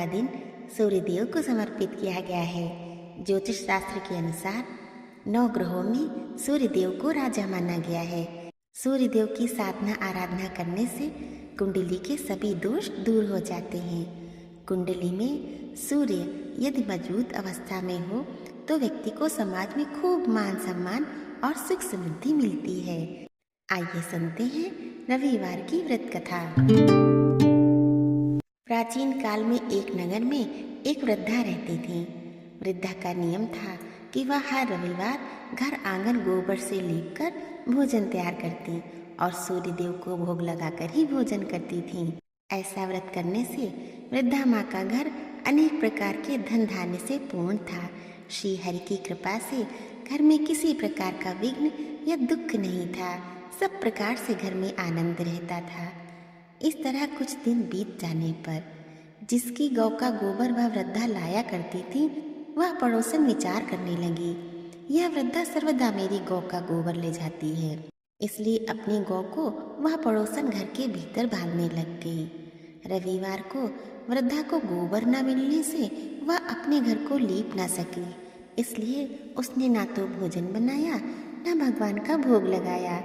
का दिन सूर्यदेव को समर्पित किया गया है। ज्योतिष शास्त्र के अनुसार 9 ग्रहों में सूर्यदेव को राजा माना गया है। सूर्यदेव की साधना आराधना करने से कुंडली के सभी दोष दूर हो जाते हैं। कुंडली में सूर्य यदि मजबूत अवस्था में हो तो व्यक्ति को समाज में खूब मान सम्मान और सुख समृद्धि मिलती है। आइए सुनते हैं रविवार की व्रत कथा। प्राचीन काल में एक नगर में एक वृद्धा रहती थी। वृद्धा का नियम था कि वह हर रविवार घर आंगन गोबर से लीपकर भोजन तैयार करती और सूर्यदेव को भोग लगाकर ही भोजन करती थी। ऐसा व्रत करने से वृद्धा माँ का घर अनेक प्रकार के धन धान्य से पूर्ण था। श्री हरि की कृपा से घर में किसी प्रकार का विघ्न या दुख नहीं था। सब प्रकार से घर में आनंद रहता था। इस तरह कुछ दिन बीत जाने पर जिसकी गौ का गोबर वह वृद्धा लाया करती थी, वह पड़ोसन विचार करने लगी, यह वृद्धा सर्वदा मेरी गौ का गोबर ले जाती है, इसलिए अपनी गौ को वह पड़ोसन घर के भीतर बांधने लग गई। रविवार को वृद्धा को गोबर न मिलने से वह अपने घर को लीप न सकी, इसलिए उसने ना तो भोजन बनाया न भगवान का भोग लगाया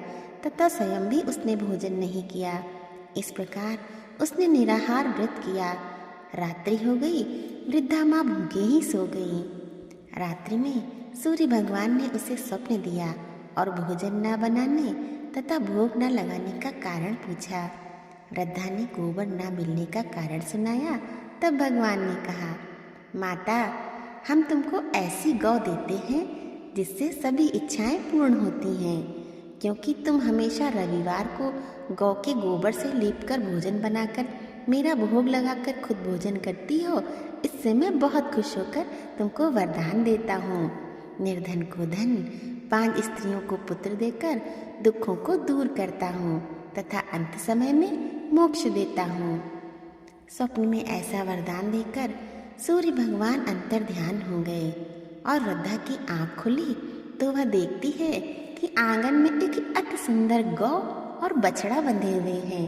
तथा स्वयं भी उसने भोजन नहीं किया। इस प्रकार उसने निराहार व्रत किया। रात्रि हो गई, वृद्धा माँ भूखे ही सो गई। रात्रि में सूर्य भगवान ने उसे स्वप्न दिया और भोजन न बनाने तथा भोग न लगाने का कारण पूछा। वृद्धा ने गोबर न मिलने का कारण सुनाया। तब भगवान ने कहा, माता, हम तुमको ऐसी गौ देते हैं जिससे सभी इच्छाएं पूर्ण होती हैं। क्योंकि तुम हमेशा रविवार को गौ के गोबर से लीपकर भोजन बनाकर मेरा भोग लगाकर खुद भोजन करती हो, इससे मैं बहुत खुश होकर तुमको वरदान देता हूँ। निर्धन को धन, 5 स्त्रियों को पुत्र देकर दुखों को दूर करता हूँ तथा अंत समय में मोक्ष देता हूँ। स्वप्न में ऐसा वरदान देकर सूर्य भगवान अंतर ध्यान हो गए और वृद्धा की आँख खुली तो वह देखती है कि आंगन में एक अति सुंदर गौ और बछड़ा बंधे हुए हैं।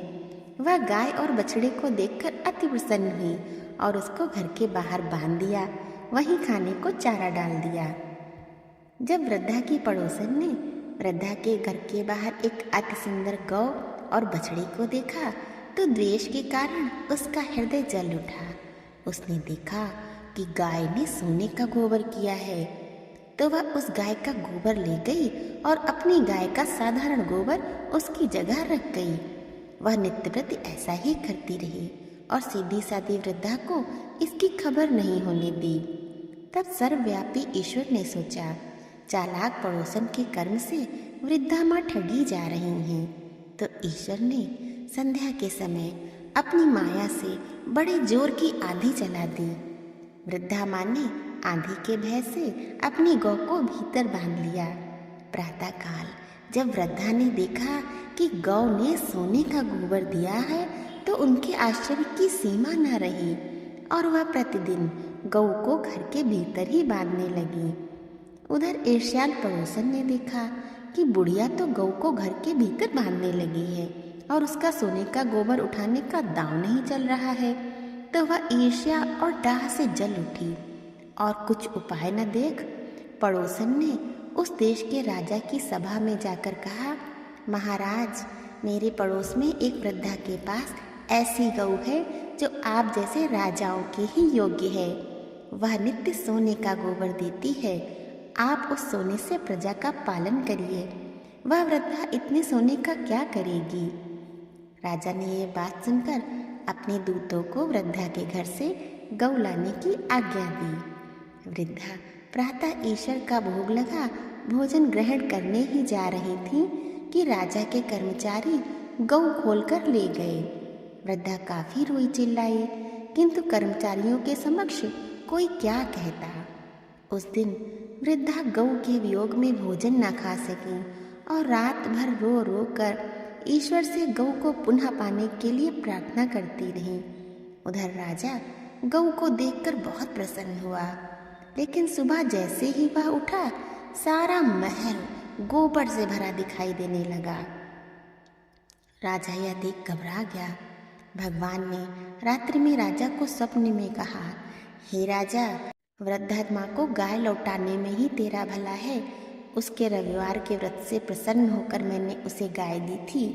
वह गाय और बछड़े को देखकर अति प्रसन्न हुई और उसको घर के बाहर बांध दिया, वहीं खाने को चारा डाल दिया। जब वृद्धा की पड़ोसन ने वृद्धा के घर के बाहर एक अति सुंदर गौ और बछड़े को देखा तो द्वेष के कारण उसका हृदय जल उठा। उसने देखा कि गाय ने सोने का गोबर किया है, तो वह उस गाय का गोबर ले गई और अपनी गाय का साधारण गोबर उसकी जगह रख गई। वह नित्य प्रति ऐसा ही करती रही और सीधी सादी वृद्धा को इसकी खबर नहीं होने दी। तब सर्वव्यापी ईश्वर ने सोचा, चालाक पड़ोसन के कर्म से वृद्धा माँ ठगी जा रही हैं। तो ईश्वर ने संध्या के समय अपनी माया से बड़े जोर की आंधी चला दी। वृद्धा माँ ने आंधी के भय से अपनी गौ को भीतर बांध लिया। प्रातः काल जब वृद्धा ने देखा कि गौ ने सोने का गोबर दिया है तो उनके आश्चर्य की सीमा न रही और वह प्रतिदिन गौ को घर के भीतर ही बांधने लगी। उधर ईर्ष्याल पड़ोसन ने देखा कि बुढ़िया तो गौ को घर के भीतर बांधने लगी है और उसका सोने का गोबर उठाने का दांव नहीं चल रहा है, तो वह ईर्ष्या और डाह से जल उठी और कुछ उपाय न देख पड़ोसन ने उस देश के राजा की सभा में जाकर कहा, महाराज, मेरे पड़ोस में एक वृद्धा के पास ऐसी गौ है जो आप जैसे राजाओं के ही योग्य है। वह नित्य सोने का गोबर देती है। आप उस सोने से प्रजा का पालन करिए। वह वृद्धा इतने सोने का क्या करेगी? राजा ने ये बात सुनकर अपने दूतों को वृद्धा के घर से गौ लाने की आज्ञा दी। वृद्धा प्रातः ईश्वर का भोग लगा भोजन ग्रहण करने ही जा रही थी कि राजा के कर्मचारी गौ खोलकर ले गए। वृद्धा काफी रोई चिल्लाई, किंतु कर्मचारियों के समक्ष कोई क्या कहता। उस दिन वृद्धा गौ के वियोग में भोजन न खा सकी और रात भर रो रो कर ईश्वर से गौ को पुनः पाने के लिए प्रार्थना करती रही। उधर राजा गौ को देखकर बहुत प्रसन्न हुआ, लेकिन सुबह जैसे ही वह उठा सारा महल गोबर से भरा दिखाई देने लगा। राजा यह देख घबरा गया। भगवान ने रात्रि में राजा को स्वप्न में कहा, हे राजा, वृद्धात्मा को गाय लौटाने में ही तेरा भला है। उसके रविवार के व्रत से प्रसन्न होकर मैंने उसे गाय दी थी।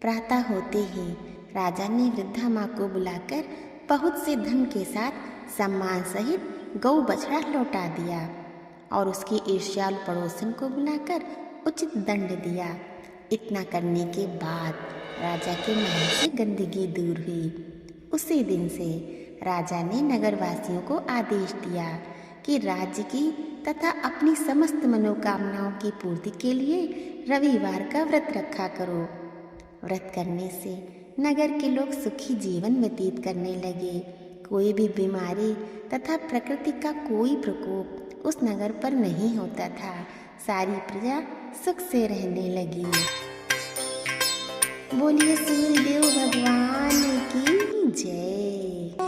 प्रातः होते ही राजा ने वृद्धा माँ को बुलाकर बहुत से धन के साथ सम्मान सहित गौ बछड़ा लौटा दिया और उसकी ईर्ष्यालु पड़ोसन को बुलाकर उचित दंड दिया। इतना करने के बाद राजा के महल से गंदगी दूर हुई। उसी दिन से राजा ने नगरवासियों को आदेश दिया कि राज्य की तथा अपनी समस्त मनोकामनाओं की पूर्ति के लिए रविवार का व्रत रखा करो। व्रत करने से नगर के लोग सुखी जीवन व्यतीत करने लगे। कोई भी बीमारी तथा प्रकृति का कोई प्रकोप उस नगर पर नहीं होता था। सारी प्रजा सुख से रहने लगी। बोलिए सूर्यदेव भगवान की जय।